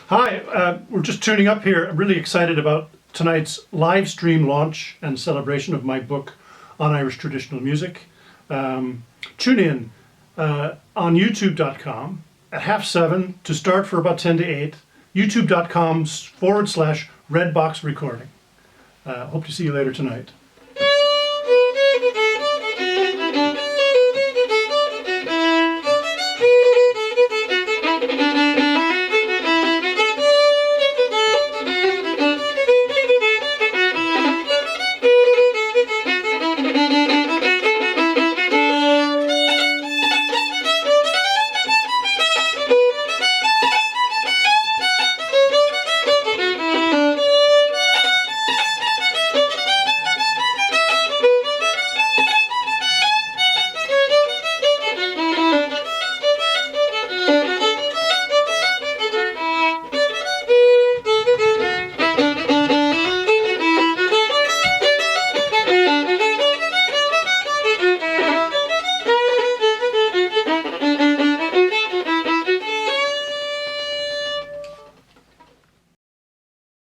Hi, we're just tuning up here. I'm really excited about tonight's live stream launch and celebration of my book on Irish traditional music. Tune in on youtube.com at 7:30 to start for about 10 to 8, youtube.com/redbox recording. Hope to see you later tonight.